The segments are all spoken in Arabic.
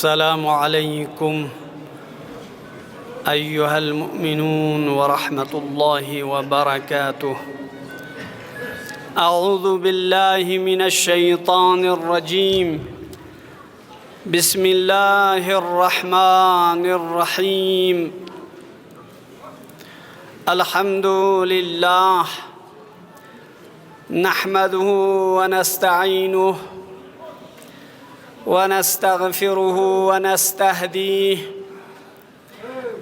السلام عليكم أيها المؤمنون ورحمة الله وبركاته. أعوذ بالله من الشيطان الرجيم. بسم الله الرحمن الرحيم. الحمد لله نحمده ونستعينه ونستغفره ونستهديه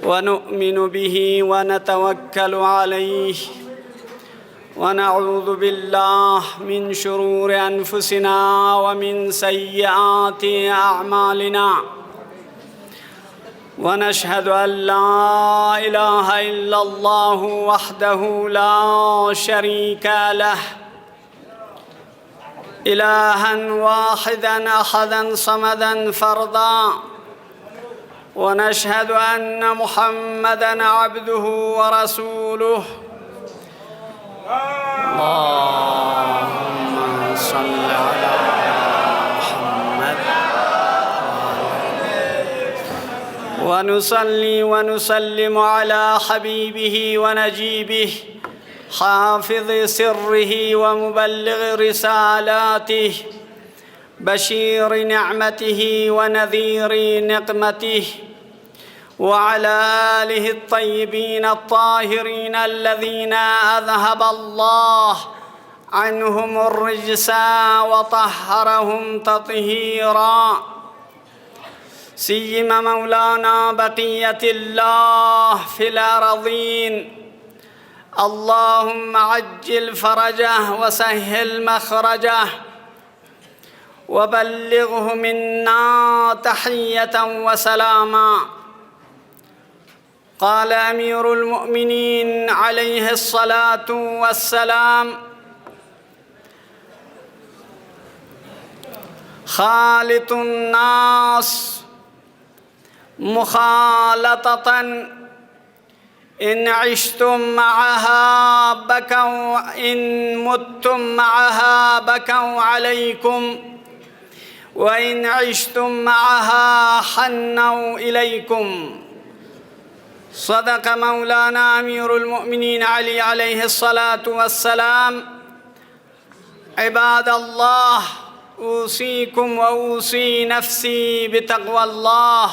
ونؤمن به ونتوكل عليه ونعوذ بالله من شرور أنفسنا ومن سيئات أعمالنا ونشهد أن لا إله إلا الله وحده لا شريك له إلها واحدا أحدا صمدا فردا ونشهد أن محمدا عبده ورسوله. اللهم صل على محمد ونصلي ونسلم على حبيبه ونجيبه حافظ سره ومبلغ رسالاته بشير نعمته ونذير نقمته وعلى آله الطيبين الطاهرين الذين أذهب الله عنهم الرجس وطهرهم تطهيرا. سيما مولانا بقية الله في الأرضين. اللهم عجل فرجه وسهل مخرجه وبلغه منا تحية وسلاما. قال أمير المؤمنين عليه الصلاة والسلام: خالط الناس مخالطة إن عشتم معها بكوا إن متم معها بكوا عليكم وإن عشتم معها حنوا إليكم. صدق مولانا أمير المؤمنين علي عليه الصلاة والسلام. عباد الله، أوصيكم وأوصي نفسي بتقوى الله.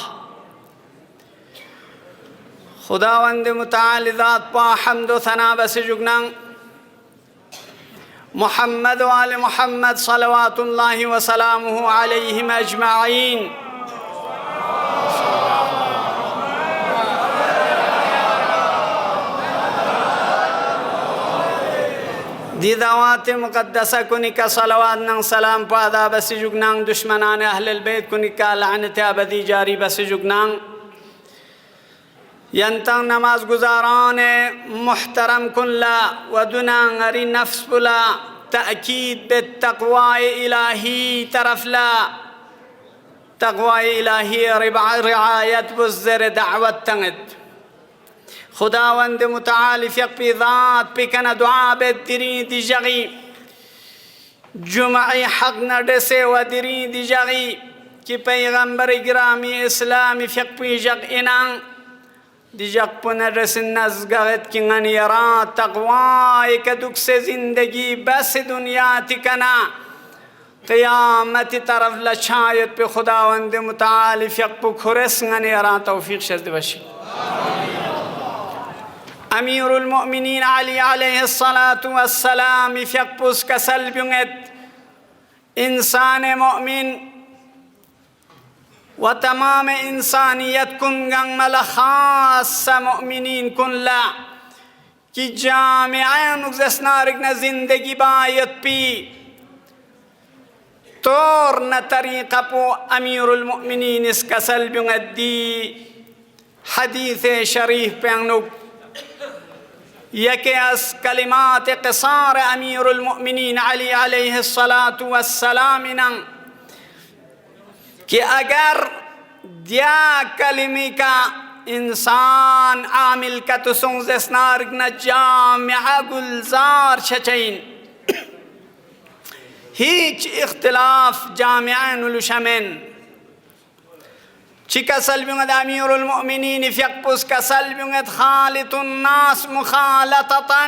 خداوند متعال ذات پا حمد و ثنا بس جگنان محمد و آل محمد صلوات الله وسلامه عليهم أجمعين. دی دعوات مقدسہ کنی کا صلوات نان سلام پادا بس جگنان دشمنان اہل البیت کنی کا لعنت ابدی جاری بس جگنان. ينتن نماز گزاران محترم كلا ودنا غري نفس بلا تأكيد بالتقوى إلهي طرف لا تقوى إلهي رعاية بزر دعوة تنت. خداوند متعال يقبي ذات بكنا دعاء بالدرين دي جغي جمعي حقنا دسي ودرين دي جغي كي پیغمبر گرامی اسلامي يقبي جغ إنان دیجاق پنر رسن نزگاهت که غنیرا تقوای که دکس زندگی بس دنیا تکنا قیامت طرف لچایت پی خداوند متعال فیقبو کرس غنیرا توفیق شد بشی. امیر المؤمنین علی علیه الصلاة والسلام فیقبوس کسل بیونت انسان مؤمن وتمام إنسانيت كن مل خاص مؤمنين كن لا كي جامعين نزسنارقنا زندگي بايت بي طورنا طريقة بو أمير المؤمنين اسكسل بيغدي حديث شريف بيغنوك يكيس كلمات قصار أمير المؤمنين علي عليه الصلاة والسلام کہ اگر دیا کلمی کا انسان عامل کا تسونز اسنارگ نا جامعہ گلزار چچین هیچ اختلاف جامعین ولشمن چی کسل بیونگد امیر المؤمنین فیقپوس کسل بیونگد خالط الناس مخالطتا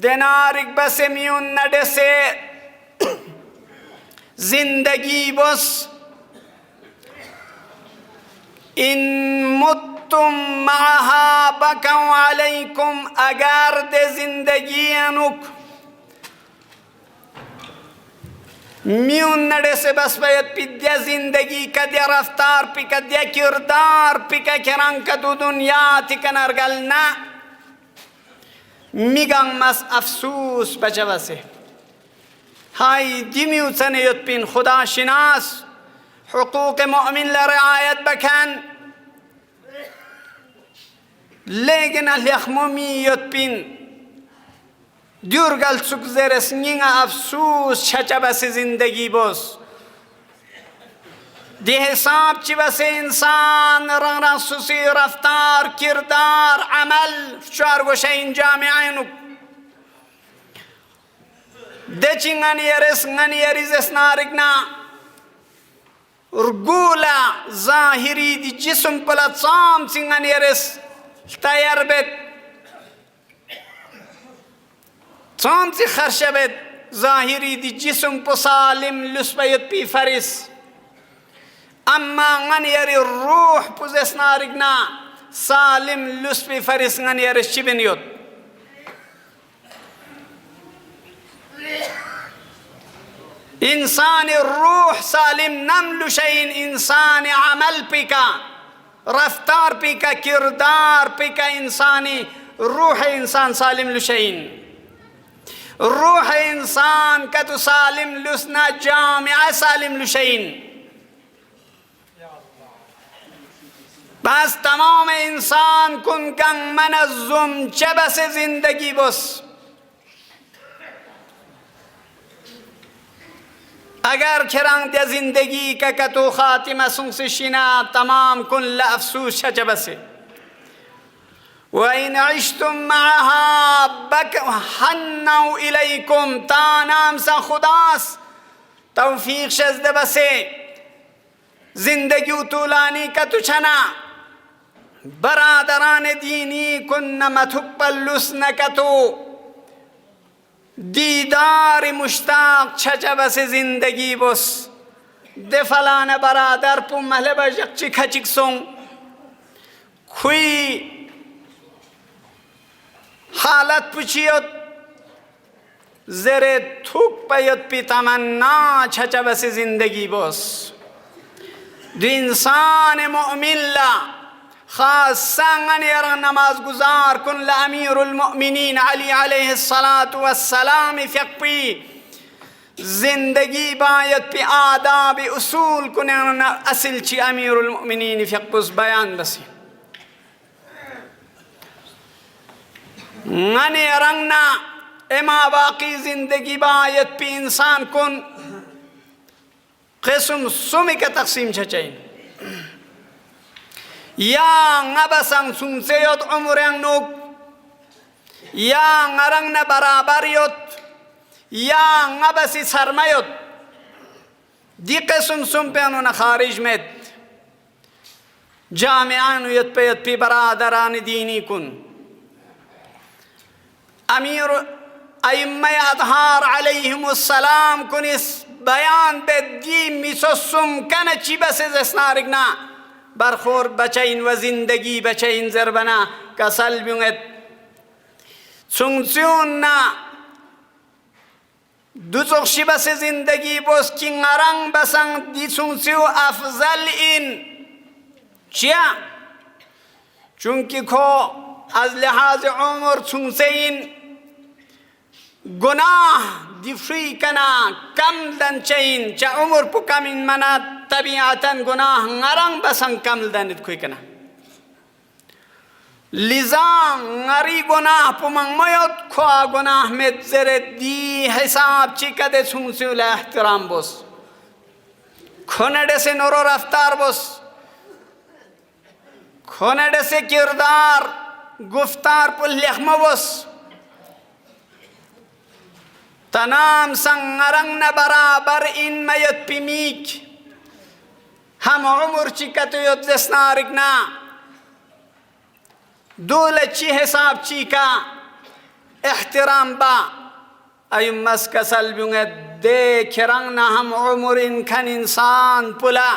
دنارک بس میون ندسه زندگی بس این متم معها بکو علیکم اگر ده زندگی انوک میون ندسه بس باید پیدیا زندگی کدیا رفتار پی کدیا کردار پی که کدو دنیا تی کنرگل نه میگن مس افسوس بچه بسه های دیمیو سنیت پین خدا شناس حقوق مؤمن لرعایت بکن لیکن الیخمومیت پین دیورگل سک زرس نینگ افسوس چچا بس زندگی بس دی حساب چی بس انسان رنگ رنگ سوسی رفتار کردار عمل فشار گوشه این جامعه ده چی غنی یریز اسنارگنا رگولا ظاهری دی جسم پلت سام چی غنی یریز تیار بید سام چی خرشه بید ظاهری دی جسم پا سالم لسبیت پی فریس اما غنی یری روح پوز اسنارگنا سالم لسبی فریس غنی یریز چی بینیود انسان روح سالم نملو شيء انسان عمل پیکا رفتار پیکا کردار پیکا انسانی روح انسان سالم لشين روح انسان کتو سالم لسنا جامعه سالم لشين بس تمام انسان کن کن منظم چه بس زندگی بس اگر کران دی زندگی کا کتو خاتمه سنس شنا تمام کن لافسوس چه بسه و این عشتم معها حنوا الیکم تا نام سا خداس توفیق شزده بسه زندگی و طولانی کتو چنا برادران دینی کن متقبل لسن کتو دیدار مشتاق چچا بس زندگی بس ده فلان برادر پو محل بجق چی کچک سون کوئی حالت پوچیت زر توک پیت پی تمنا چچا بس زندگی بس دو انسان مؤمن لا خاصاً يرى نماز گزار کن لأمیر المؤمنین علی علیہ الصلاة والسلام فقی زندگی باید پی آداب اصول کن اصل چی امیر المؤمنین فقبز بیان بسی غنی رنگنا اما باقی زندگی باید پی انسان کن قسم سمی کا تقسیم چچائیں یا غبسان سنسیت عمران نوک یا غرنگ برابریت یا غبسی سرمیت دی قسم سن پیانون خارج مید جامعان یت پی برادران دینی کن امیر ائمه اطهار علیهم السلام کنیس بیان به دی میسوسم کنه چی بس اسنارگنا برخور بچین و زندگی بچین زربنا کسل بیونت سنگسیون نا دو زخشی بس زندگی بس کی نرنگ بسنگ دی سنگسیو افضل این چیا؟ چونکه کو از لحاظ عمر سنگسین گناه دیفری کنا کم دن چین چه عمر پو کمین منا طبیعتا گناه نرنگ بسن کم دنید کوئی کنا لذا نری گناه پو من میاد کوا گناه مت زر دی حساب چی کده سنسیول احترام بس کھنڈ سے نورو رفتار بس کھنڈ سے کردار گفتار پو لخم بس تنام سنگرنگ برابر این میت پیمیک هم عمر چی کتو یود دستنارک نا دولت چی حساب چی کا احترام با ایوم مسکسل بیونگه ده کرنگ نا هم عمر کن انسان پلا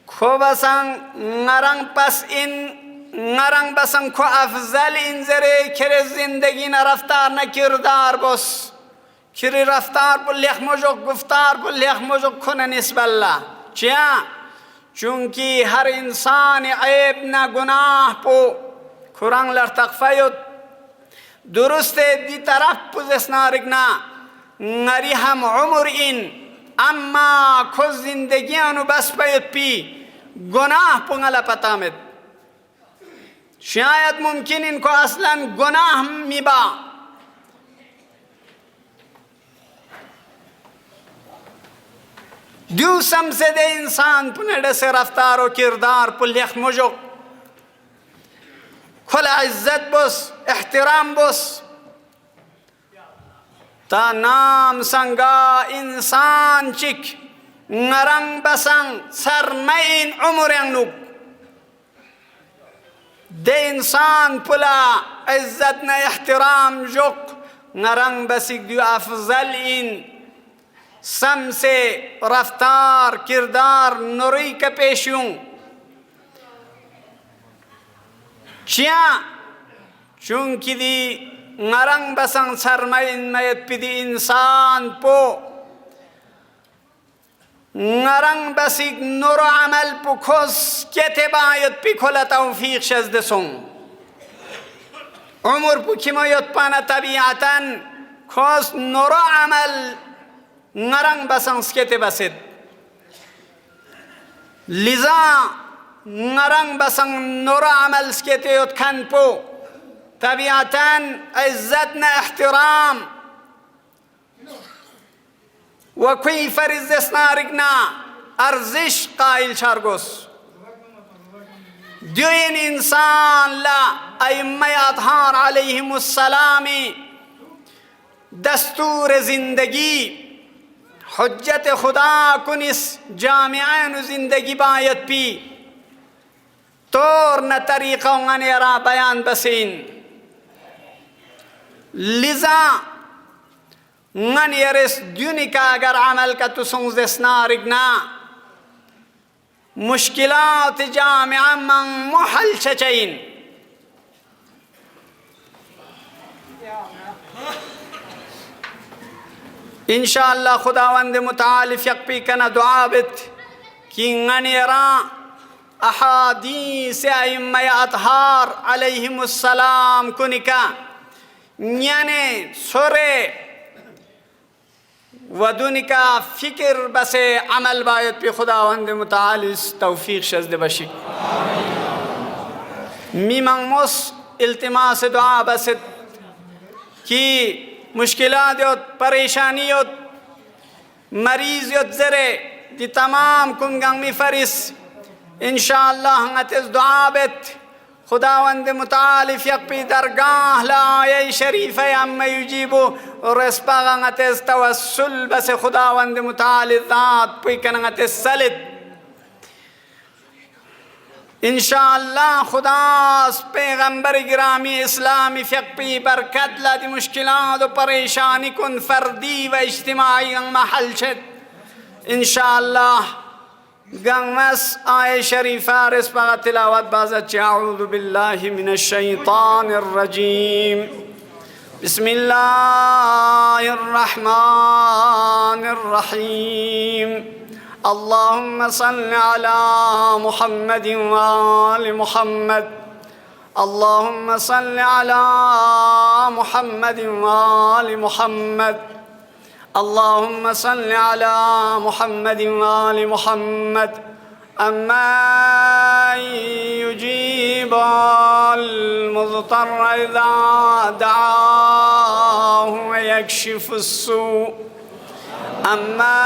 کو بسن نرنگ پس این نرنگ بسن کو افضل این زره کر زندگی نرفتار نکردار بس کری رفتار بل لیخ مجوک گفتار بل لیخ مجوک کنن اسم اللہ چیا چونکی ہر انسان عیب نہ گناہ پو کرنگ لرتقفیت درست دی طرف پوزسنا رگنا نری هم عمر این اما کو زندگیانو بس پیت پی گناہ پنگلا پتامد شاید ممکن ان کو اصلا گناہ میبا دیو سمسے دے انسان پنڈ سے رفتار و کردار پلیخ مجو کھلا عزت بس احترام بس تا نام سنگا انسان چک نرنگ بسنگ سرمین عمر انگنوک دے انسان پلا عزت نہ احترام جک نرنگ بسک دیو افضل این سم سے رفتار کردار نوری کا پیشوں چیا چونکہ دی نرنگ بسنگ سرمین میت پی دی انسان پو نرنگ بسیگ نور عمل پو کھوز کیتے باید پی کھولا توفیق شزد سن عمر پو کمایت پانا طبیعتا کھوز نور عمل نرنگ بسنگ سکیتے بسید لذا نرنگ بسنگ نور عمل سکیتے یت کھن پو طبیعتا عزتنا احترام و کوئی فرز دستنارکنا ارزش قائل شارگوس دوین انسان لا ائمہ اطہار علیہم السلام دستور زندگی حجت خدا کنس جامعین زندگی باید پی طور نہ طریقہ انگانی را بیان بسین لذا من یرس دونی کا اگر عمل کا تو سنز دسنا رگنا مشکلات جامعہ من محل چچین انشاءاللہ خداوند متعال فیقپی کنا دعا بت کی غنیرا احادیث ائمہ اطہار علیہم السلام کنکا یعنی سورے ودونکا فکر بس عمل باید پی خداوند متعال توفیق شزد بشی میمن مس التماس دعا بست کی مشکلات یوت پریشانی یوت مریض یوت زرے دی تمام کنگنگ می فرس انشاءاللہ ہنگتز دعا بیت خداوند متعالف یقپی درگاہ لآیہ شریف اما یجیبو رسپاغ ہنگتز توسل بس خداوند متعالف ذات پوی کنگتز سلد انشاءاللہ خداس پیغمبر گرامی اسلامی فقی برکت لدی مشکلات و پریشانی کن فردی و اجتماعی محل شد انشاءاللہ گنگمس آئے شریفہ رسپاغ تلاوت بازت اعوذ باللہ من الشیطان الرجیم بسم اللہ الرحمن الرحیم اللهم صل على محمد وآل محمد اللهم صل على محمد وآل محمد اللهم صل على محمد وآل محمد أما يجيب المضطر إذا دعاه ويكشف السوء أما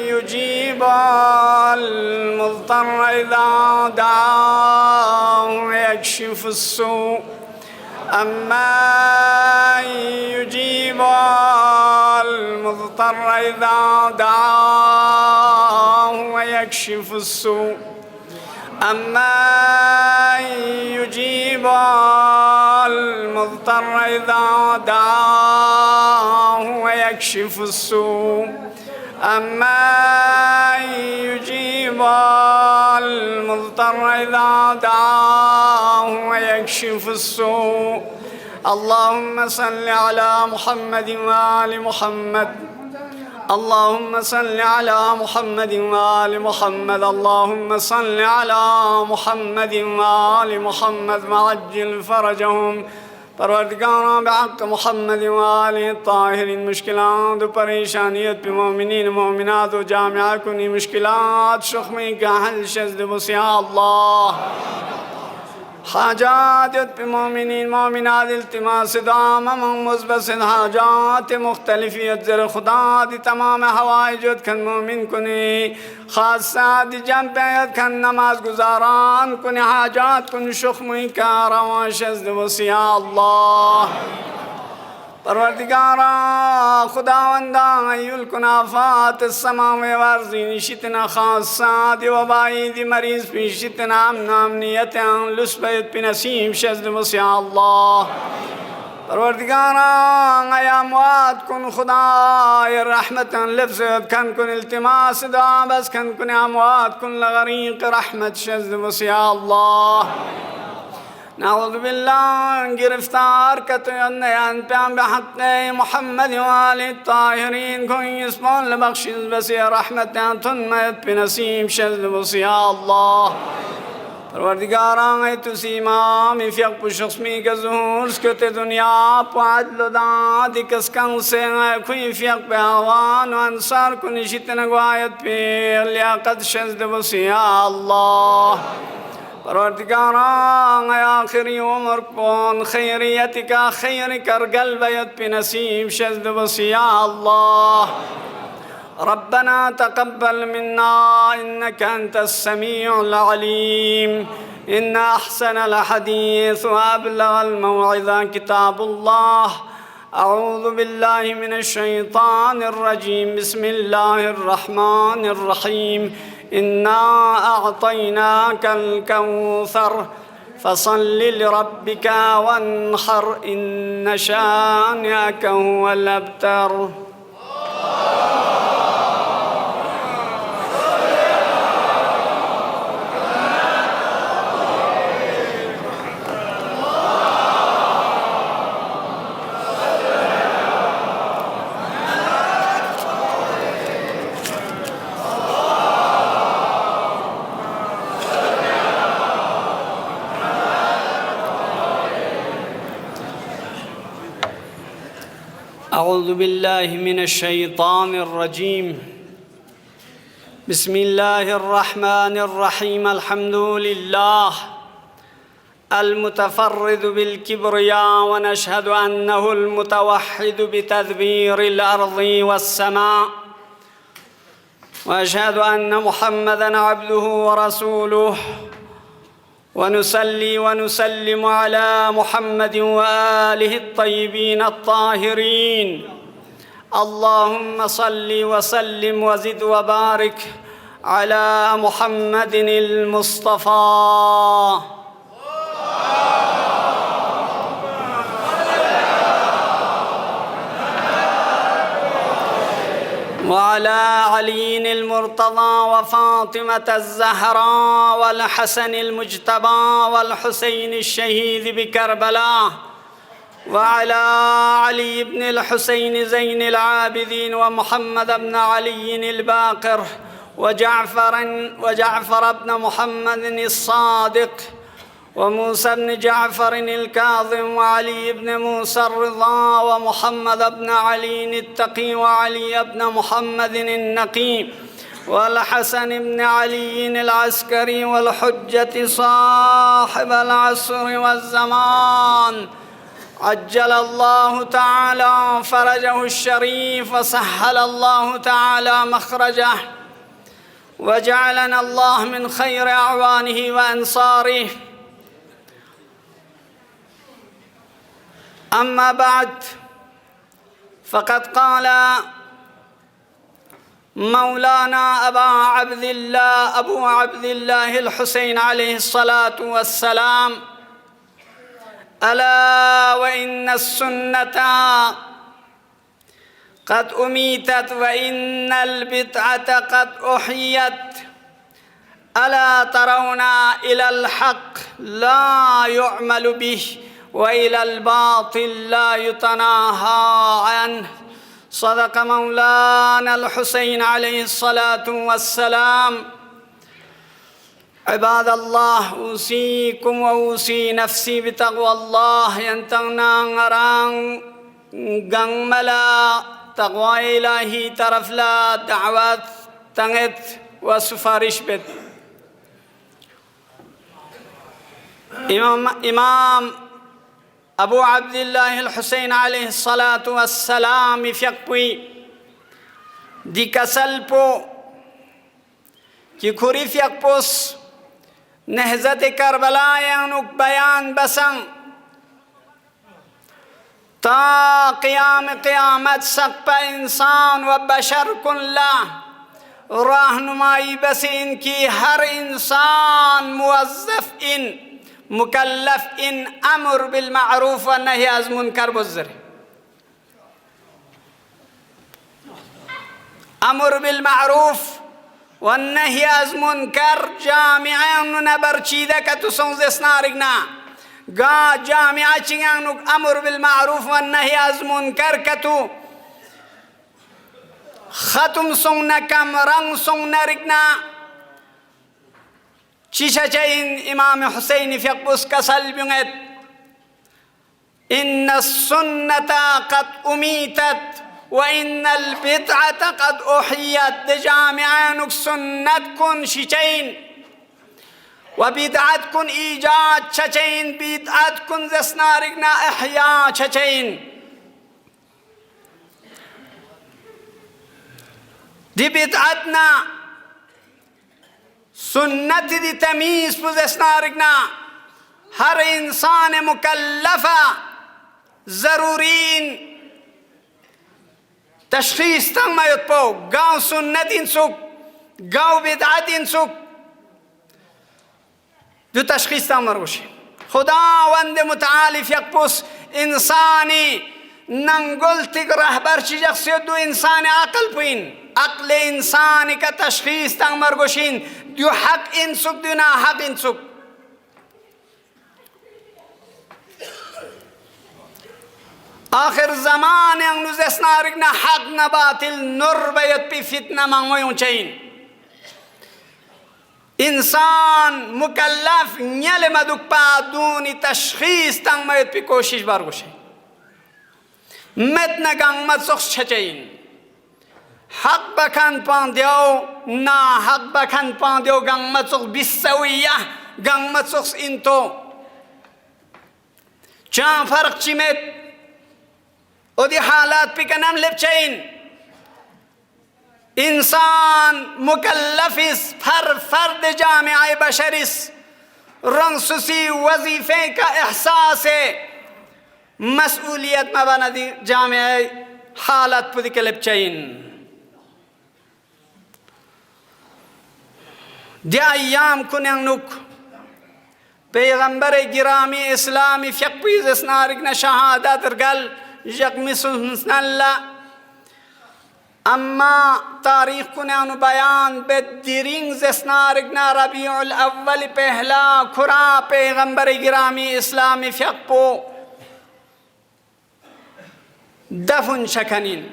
يجيب المضطر إذا دعاه ويكشف السوء أمن يجيب المضطر إذا دعاه ويكشف السوء أمن يجيب المضطر إذا دعاه ويكشف السوء أمن يجيب المضطر إذا دعاه ويكشف السوء اللهم صل على محمد وآل محمد اللهم صل على محمد وآل محمد اللهم صل على محمد وآل محمد وعجل فرجهم پروردگارا بحق محمد وآله الطاهرین مشکلات و پریشانیت به مؤمنین و مؤمنات و جامعہ کنی مشکلات شخمی کا حل شزد بسیا اللہ حاجات به مؤمنین مؤمنات التماس دعا من مثبت حاجات مختلفیت زر خدا دی تمام حوائجت کن مؤمن کنی خاصات دی جنبیت کن نماز گزاران کنی حاجات کن شخمی کا روان شزد وسیع اللہ پروردگارا خداوندا ایل کنافات السماوی ورزین شتنا خاصات وبائی دی مریض پی شتنا امن امنیت لسبیت پی نسیم شزد وسیع اللہ پروردگارا اے اموات کن خدای رحمتا لفظت کن التماس دعا بس کن اموات کن لغریق رحمت شزد وسیع اللہ نعوذ بالله گرفتار کتیان پیام بحق محمد وآل الطاهرین کوئی اسمان لبخشش بسی رحمت تنمت بنسیم شد بسیا اللہ پروردگاران ای تسی امام فیق پشخصمی کا ظہور سکت دنیا پعدل و داد کس کن سے کوئی فیق پہ آوان و انصار کنی شتن گوایت پہ لیاقت شد بسیا اللہ پروردگاران اے آخری عمر کن خیریت کا خیر کرگل بیت پی نصیب شزد وسیع اللہ ربنا تقبل منا انك انت السميع العليم ان احسن الحديث وابلغ الموعظة كتاب الله اعوذ بالله من الشيطان الرجيم بسم الله الرحمن الرحيم إنا أعطيناك الكوثر فصل لربك وانحر إن شانئك هو الأبتر أعوذ بالله من الشيطان الرجيم بسم الله الرحمن الرحيم الحمد لله المتفرد بالكبرياء ونشهد أنه المتوحد بتدبير الأرض والسماء وأشهد أن محمدًا عبده ورسوله ونصلي ونسلم على محمد وآله الطيبين الطاهرين اللهم صل وسلم وزد وبارك على محمد المصطفى وعلى علي المرتضى وفاطمة الزهراء والحسن المجتبى والحسين الشهيد بكربلاء وعلى علي بن الحسين زين العابدين ومحمد بن علي الباقر وجعفر بن محمد الصادق وموسى بن جعفر الكاظم وعلي بن موسى الرضا ومحمد بن علي التقي وعلي بن محمد النقي والحسن بن علي العسكري والحجة صاحب العصر والزمان عجل الله تعالى فرجه الشريف وسهل الله تعالى مخرجه وجعلنا الله من خير أعوانه وأنصاره أما بعد، فقد قال مولانا أبو عبد الله الحسين عليه الصلاة والسلام: ألا وإن السنة قد أميتت وإن البدعة قد أحيت، ألا ترون إلى الحق لا يعمل به وإلى الباطل لا يتناهى عنه. صدق مولانا الحسين عليه الصلاة والسلام. عباد الله، أوصيكم وأوصي نفسي بتقوى الله. ينتغنا غران غنملا تقوى إلهي طرفلا دعوات تنت وسفارش بت. إمام أبو عبد الله الحسين عليه الصلاة والسلام يفقوي دي كسلبو كي كوري فيقبوس نهزة كربلاء ينوك بيان بسن تا قيامت سقب إنسان وبشر كله راهنمائی بس ان کی ہر انسان موظف ان مکلف ان امر بالمعروف و نهی از منکر بزره. امر بالمعروف و نهی از منکر جامعه نبرچیده که تو سنز اسنارگنا گا جامعه چنگانو امر بالمعروف و نهی از منکر که تو ختم سنگ نکم رنگ سنگ نرگنا چیشا چاین امام حسین فیقبوس کسل بیونت ان السنة قد امیتت و ان البدعة قد احیت. ده جامعانک سنت کن شیچین و بدعت کن ایجاد چچین، بدعت کن زسنارگنا احیا چچین. دی بدعتنا سنت دی تمیز پوز اسنارگنا ہر انسان مکلفہ ضرورین تشخیص تنگ میت پو گاؤں سنت انسوک گاؤں بدعت انسوک دو تشخیص تنگ مروشی. خداوند متعالی فیقپوس انسانی ننگل تک رہبر چی جخصی دو انسان عقل پوین عقل انسانی کا تشخیص تنگ مرگوشین دو حق انسوک دو نا حق انسوک. آخر زمان انگلوز اسنارک نا حق نا باطل نور بیت پی فتنہ مانگویون چاہین. انسان مکلف نیل مدوک پا دونی تشخیص تنگ میت پی کوشش بارگوشین متنا گنگ مت سخص چچین حق بکن پاندیو نا حق بکن پاندیو گنگ مت سخص بیسویہ گنگ مت سخص انتو چان فرق چیمت او دی حالات پی کنم لب چین. انسان مکلفیس پر فرد جامعہ بشریس رنسوسی وظیفے کا احساس مسئولیت مبانا دی جامعہ حالت پو دی کلب چین. دی ایام کنیاں نک پیغمبر گرامی اسلامی فیقویز اسنارکنا شہادت رگل یقمی سنسن اللہ اما تاریخ کنیاں بیان بدرینگ زسنارکنا ربی ال اول پہلا کھرا پیغمبر گرامی اسلامی فیقو دفن شکنین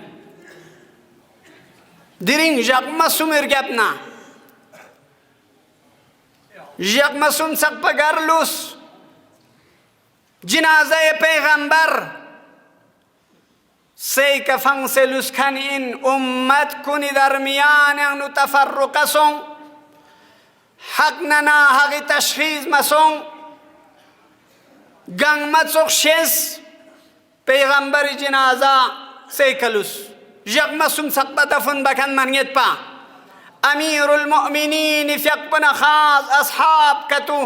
درینگ یقم سمر گبنا یقم سم سق پگرلوس جنازہ پیغمبر سی کفنگ سے لسکن ان امت کنی درمیان انو تفرق سن حق ننا حقی تشخیص مسن گنگ مت سخ شیس پیغمبر جنازہ سی کلوس یقم سم سق پا دفن بکن منیت پا امیر المؤمنین فیقبن خاص اصحاب کتو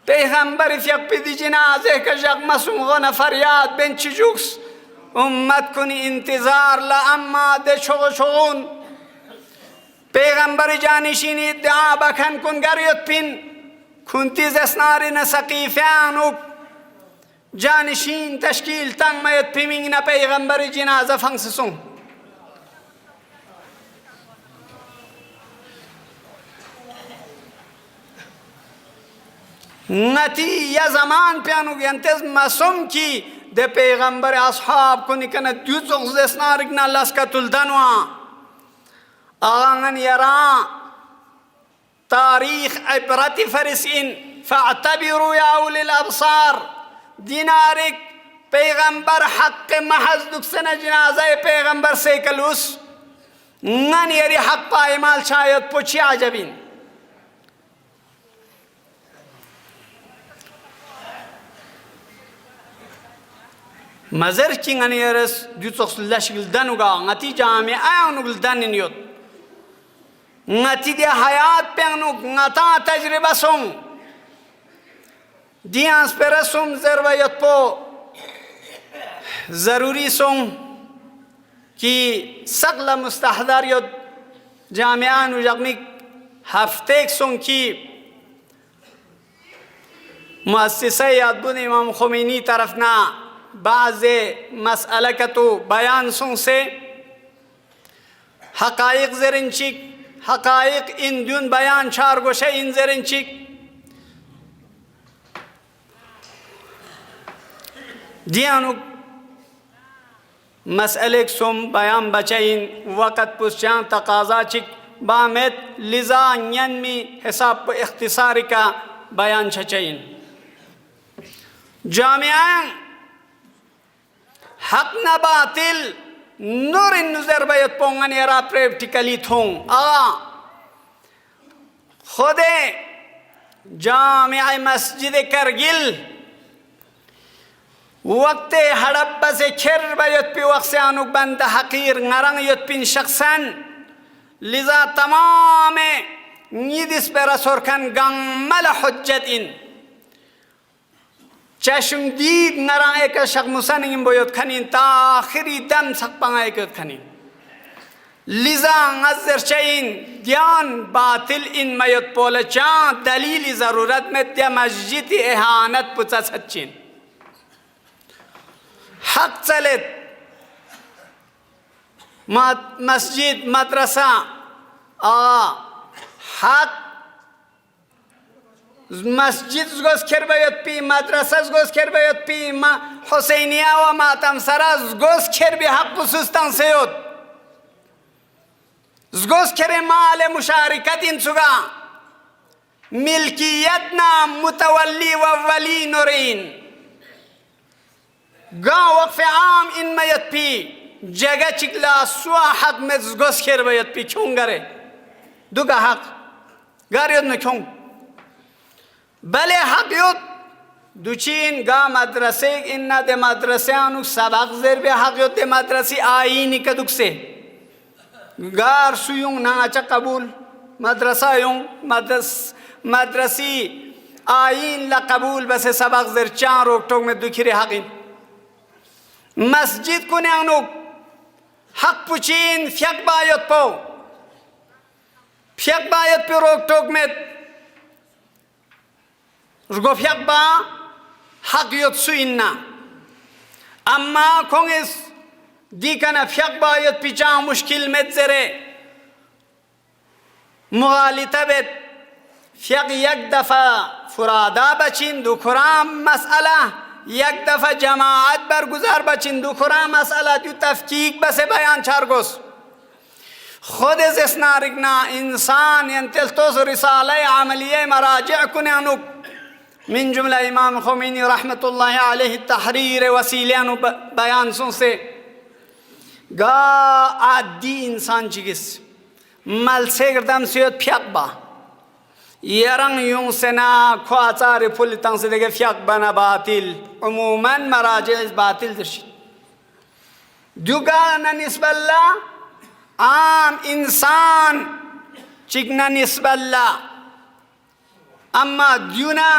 پیغمبر فیق پی جنازه که جگ مسمغن فریاد بین چی جوکس امت کنی انتظار لأما ده شغون پیغمبر جانشینی ادعا بکن کن گریت پین کنتیز اسنارین سقیفیانو جانشین تشکیل تنگ میت پیمینگ نا پیغمبر جنازه فنگسسون نتی یا زمان پیانو گینتز مسوم کی ده پیغمبر اصحاب کو نکنه دیو زغز اسنارک نا لسکتل دنوا آغانن یرا تاریخ عبرت فرسین فاعتبروا یا اولی الابصار دینارک پیغمبر حق محض دکسن جنازه پیغمبر سیکلوس نن یری حق پایمال شاید پوچی عجبین مزر چینگانی یرس دیوتوکس لشگل دنوگا نتی جامعه اونگل دنینیوت نتی دی حیات پیانوگ نتا تجربه سون دیانس پرسوم ضروریت پو ضروری سون کی سقل مستحضر یود جامعه نو جغمی هفتیک سون کی مؤسسه یاد بود امام خمینی طرفنا بعض مسئله که تو بیان سن سے حقائق زرنچک حقائق این دون بیان چار گوشه این زرنچک دیانو مسئله سم بیان بچین وقت پسچان تقاضا چک بامت لذا نینمی حساب اختصاری کا بیان چچین جامعان حق نہ باطل نور نظر بیت پونگن یرا پریکٹیکلی تھوں خود جامع مسجد کرگل وقت ہڑپ سے کھر بیت پی وقت سے آنوک بند حقیر نرنگ یت پین شخصاً لذا تمام نیدس پر سرکن گنگمل حجت ان چشم دید نران ایک شخص مسنگیم باید کنین تا آخری دم سقپنگ ایکت کنین لذا نظر چین دیان باطل این میت پول چان دلیل ضرورت میں دیا مسجد احانت پچا سچین حق چلت مسجد مدرسہ حق مسجد زگوز کر باید پی مدرسه زگوز کر باید پی حسینیه و ماتم سرا زگوز کر بی حق خصوصتان سیود زگوز کر مال مشارکت این سگا ملکیتنا متولی و ولی نورین گا وقف عام این میت پی جگہ چکلا سوا حق میں زگوز کر باید پی کیوں گرے دوگا حق گاریود میں کیوں بله حق یود دوچین گا مدرسه این ده مدرسه آنو سبق زیر به حق یود ده مدرسی آینی که دکسه گار سویون ناچا قبول مدرسه یون مدرسی آین لقبول بس سبق زیر چان روک ٹوک میں دکھری حقین مسجد کنه آنو حق پوچین فیق باید پو فیق باید پی روک ٹوک میں رگو فیق با حق یود سو اینا اما کنگس دیکن فیق با یود پیچان مشکل مت زره مغالطه بید فیق یک دفعه فرادا بچین دو کرام مسئله یک دفعه جماعت برگزار بچین دو کرام مسئله دیو تفکیک بس بیان چارگوس خود از اسنارگنا انسان ینتلتوس رساله عملیه مراجع کنه انو من جملہ امام خمینی رحمت اللہ علیہ تحریر وسیلیانو بیان سن سے گا عادی انسان چگس مل سے گردم سیوت فیق با یرنگ یون سنا کھواچار پولیتان سے دیگه فیق بنا باطل عموماً مراجع باطل درشید دوگا نسب اللہ عام انسان چگنا نسب اللہ اما دیونا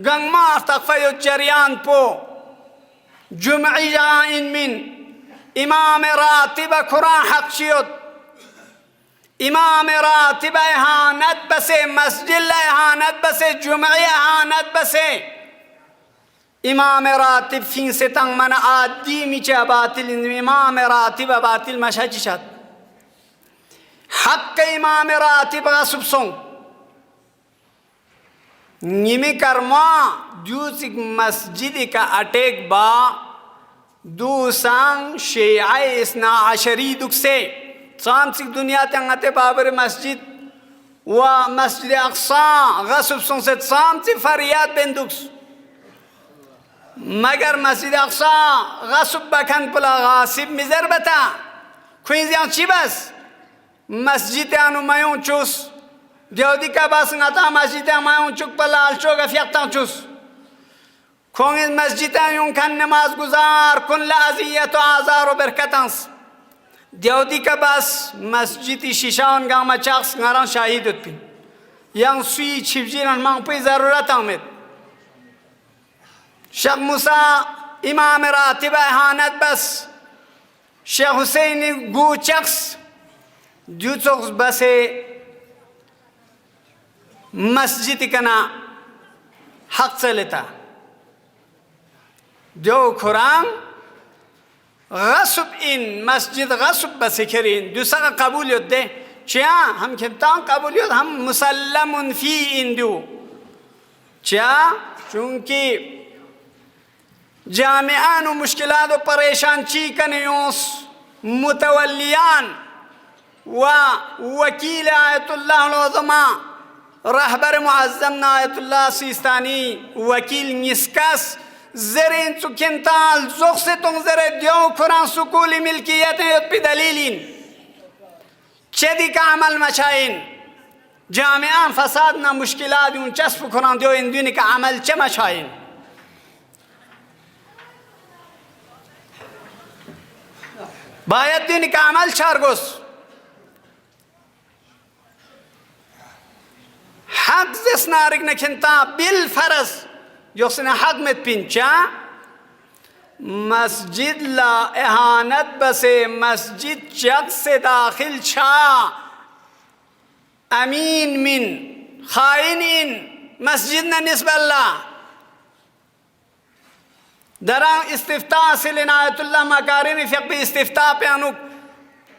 قن ما تقفي الجريان بو جمعي جائن من إمام راتب قرآن حق شيوت إمام راتب إهانت بسي مسجد إهانت بسي جمعي إهانت بسي إمام راتب فين ستان من آدي ميچا باطل إمام راتب باطل مشاجشات حق إمام راتب غصب سون निमी कर्मा दूसरी मस्जिद का अटैक बा दूसंग शेआए इसना आशरी दुख से सांसिक दुनिया तंगते बाबर मस्जिद व मस्जिद अक्सा गसब सों से सांसिक फरियाद बेंदुक्स मगर मस्जिद अक्सा गसब बखन पुला गासिब मिजर बता खुइंजियां चिबस मस्जिद अनुमायों चूस देवदी का बस नता मस्जिद मायूं चुक पलाल चोगा फियक्ता चुस खोंग मस्जिद यूं खन नमाज गुजार कुन लाजियत आजार बरकतंस देवदी का बस मस्जिद शीशान गामा चाक्स ngaran syahid utpin yang sui chibjiran mang pe zarurat ahmed Syekh Musa imam ratib ihanat bas Syekh Hussaini gu chaks jutoks base मस्जिद कना हक से लेता जो खुरान गसब इन मस्जिद गसब बसिखरीन दूसरा कबूलियत दे क्या हम कहता कबूलियत हम मुसल्लमुन फी इंदु क्या चूंकि जामियान व मुश्किलात व परेशान चीकनियोस मुतवल्लियान व वकील आयतुल्लाह अल-अज़मा रहबर मुअज़्ज़म नायतुल्लाह सिस्तानी वकील निस्कस ज़रें चुकिंताल ज़ोख से तुम ज़रे दियो कुरान सुकूली मिल्कियतें युत्पी दलीलिन चेदी का अमल मचाइन जामियान फसाद ना मुश्किलात उन चस्प कुरान दियो इन दुनिया का अमल च मचाइन बायत दुनिया का अमल चारगोस حق زسنا رجنا كنتا بالفرس يوصنا حق متبينشا مسجد لا إهانت بس مسجد جد سے داخل شا أمين من خائنين مسجدنا نسبة الله دران استفتاء سلناية الله مكارم فقه استفتاء بيانوك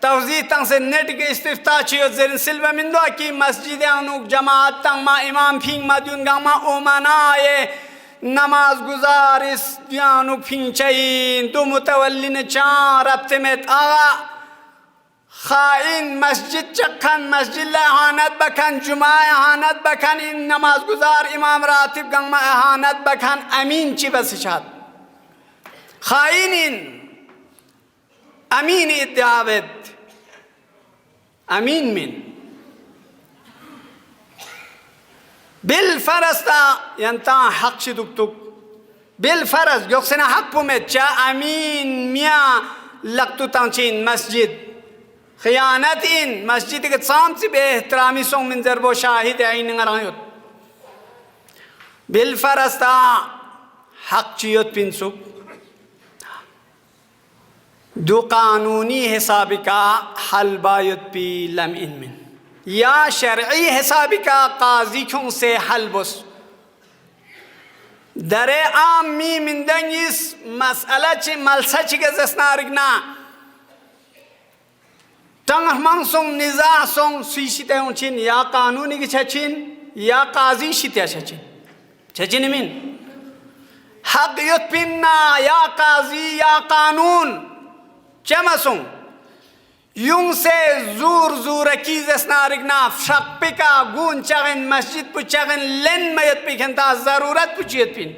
توزیع تنگ سے نیٹ کے استفتاء چیو زرین سلوہ من دعا کی مسجد انوک جماعت تنگ ما امام پھینگ مدیون گا ما اومنائے نماز گزار اس دیانوک پھینگ چاہین دو متولین چار ربطمت آغا خائن مسجد چکھن مسجد لے احانت بکھن جمعہ احانت بکھن ان نماز گزار امام راتب گنگ ما احانت بکھن امین چی بس شاد خائنین امین ادعابت امین من بالفرس تا ینتا حق شدوک توک بالفرس یقصنا حق پومت چا امین میاں لگتو تانچین مسجد خیانت این مسجد کے سامسی بے احترامی سونگ من ضرب و شاہد عین نگرانیوت بالفرس تا حق چیوت پینسوک دو قانونی حساب کا حل باید پی لمعن من یا شرعی حساب کا قاضی کیوں سے حل بس در عام می من دنگیس مسئلہ چی ملسہ چی گزسنا رگنا تنگ من سون نزاع سون سویشیتے ہوں چین یا قانونی کی چچین یا قاضی شیتے چچین چچین من حق یت پیننا یا قاضی یا قانون چمسون یوں سے زور زور اکیز اسنارگنا شق پکا گون چغن مسجد پو چغن لن میت پکھنتا ضرورت پو چیت پین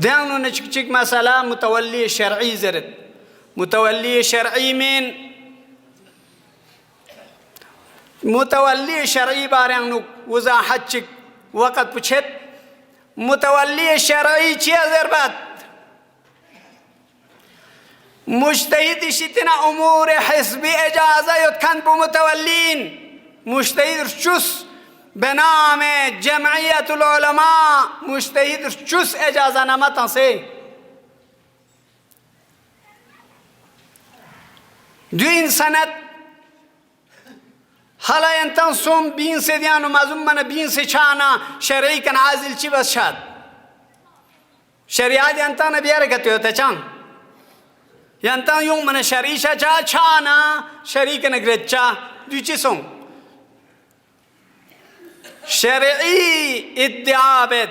دیانو نچک چک مسئلہ متولی شرعی زرد متولی شرعی من متولی شرعی بارنو وضاحت چک وقت پوچھت متولی شرعی چی ضربت مجتهد شتنا امور حزبی اجازه یتکن بو متولین مجتهد چوس به نام جمعیت العلماء مجتهد چوس اجازه نامه سے دو این سند حالا انتان سوم بین سے دیانو مازم من بین سے چانا شرعی کن عازل چی بس شاد شریعت انتان بیاره کتی ہوتا چان انتان یون من شرعی شا چانا شرعی کن اگرد چا دو چی سوم شرعی ادعا بید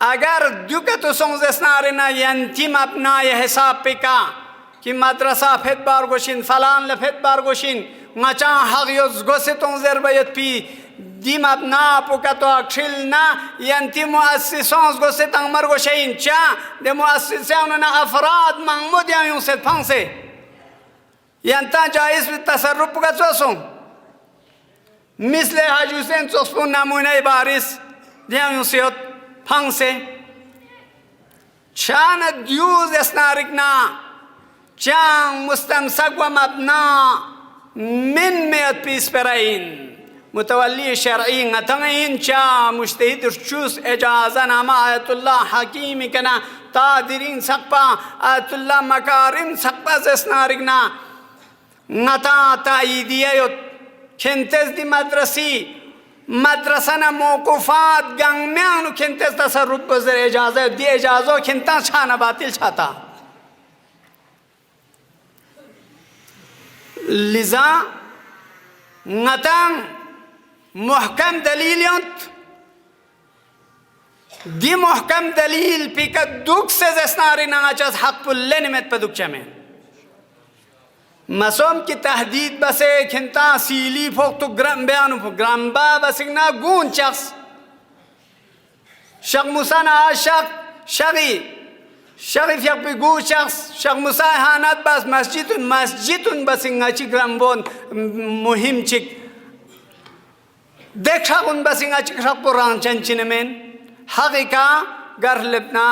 اگر دو کتو سونز اسنارنا ینتیم ابنای حساب پکا که مدرسه فت بارگوشین فلان لفت بارگوشین مچان حقیوز گوستون زربیت پی دیم ابنا پوکتو اکشل نا ینتی مؤسسانز گوستان مرگوشین چا ده مؤسسانونا افراد محمود یون ست پانسه ینتا جایز بی تصرف پوکتو سون مثل حاج حسین چوسپون نمونه بارس دیون سیوت پانسه چان دیوز اسنارکنا چان مستمسک و مبنا من میت پیس پرین متولی شرعی نتنین چا مجتهد چوس اجازه نامه آیت الله حکیمی کنا تادرین سقپا آیت الله مکارم سقپا زسنارکنا نتا تاییدیه یود کنتز دی مدرسه موقوفات گنگ میانو کنتز تصرف بزر اجازه دی اجازه کنتا چانا باطل چاہتا لذا نتان محکم دلیلیت دی محکم دلیل پیکا دوک سے زسناری ناچاز حق پلے نمت پا دوک چمین مسوم کی تحدید بسے کھنتا سیلی فوق تو گرم بیانو فوق گرم با بسکنا گون شخص شخ موسیٰ شغی شغیف یک بگو شخص شخ موسیٰ حانت بس مسجدون بسنگا چی گرم بون مهم چک دیکھ شاقون بسنگا چک شاق قرآن چنچن من حقیقا گر لبنا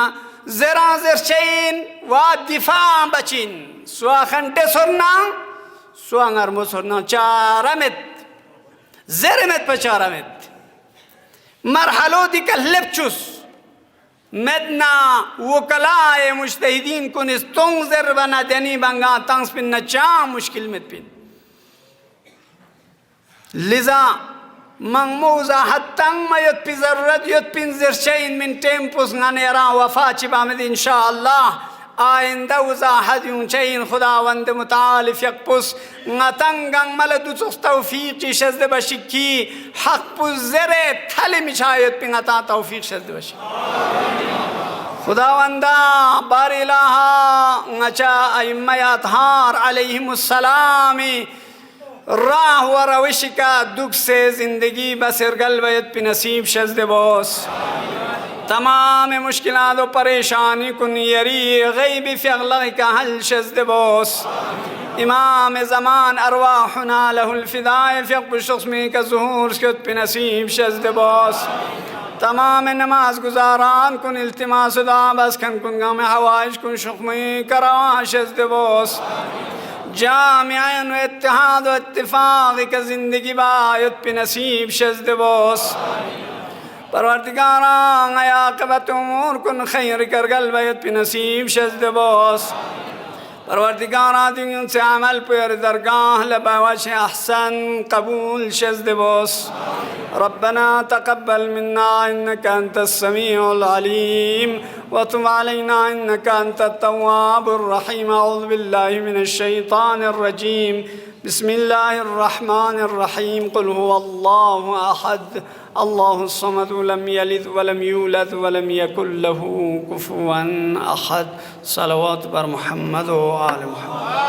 زران زرچین و دفاع بچین سوا خنٹے سرنا سوا نرمو سرنا چارمت زرمت پا چارمت مرحلو دی که لبچوس مدنا وکلائے مجتہدین کنس تنگ زر بنا دینی بنگا تنگس پن نچا مشکل مت پن لذا منموزا حتنگ ما یت پی ضرورت یت پن زرچین من ٹیمپوس غنیران وفا چی بامد انشاءاللہ آئندہ وضاحت یون چین خداوند متعالف یک پس نتنگنگ ملدو چوس توفیقی شزد بشکی حق پس زر تھلی مچایت پی نتا توفیق شزد بشکی خداوندہ بار الہا نچا ائمہ اطہار علیہم السلامی راہ و روش کا دکھ سے زندگی بسر قلبیت پی نصیب شزد بوس تمام مشکلات و پریشانی کن یری غیب فی اغلق کا حل شزد بوس امام زمان ارواحنا له الفداء فی اقب الشخص میں کا ظہور شکت پی نصیب شزد بوس تمام نماز گزاران کن التماس دعا بس کن غم حوائج کن شخمی کروا شزد بوس جامعین و اتحاد و اتفاق کا زندگی بایت پی نصیب شزد بوس پروردگاران عاقبت امور کن خیر کرگل بیت پی نصیب شزد بوس پروردگاران دنیا سے عمل پر درگاہ لبوجه احسن قبول شزد بوس ربنا تقبل منا انك انت السميع العليم وتب علينا انك انت التواب الرحيم اعوذ بالله من الشيطان الرجيم بسم الله الرحمن الرحيم قل هو الله احد الله الصمد لم يلد ولم يولد ولم يكن له كفوا احد صلوات بر محمد و آل محمد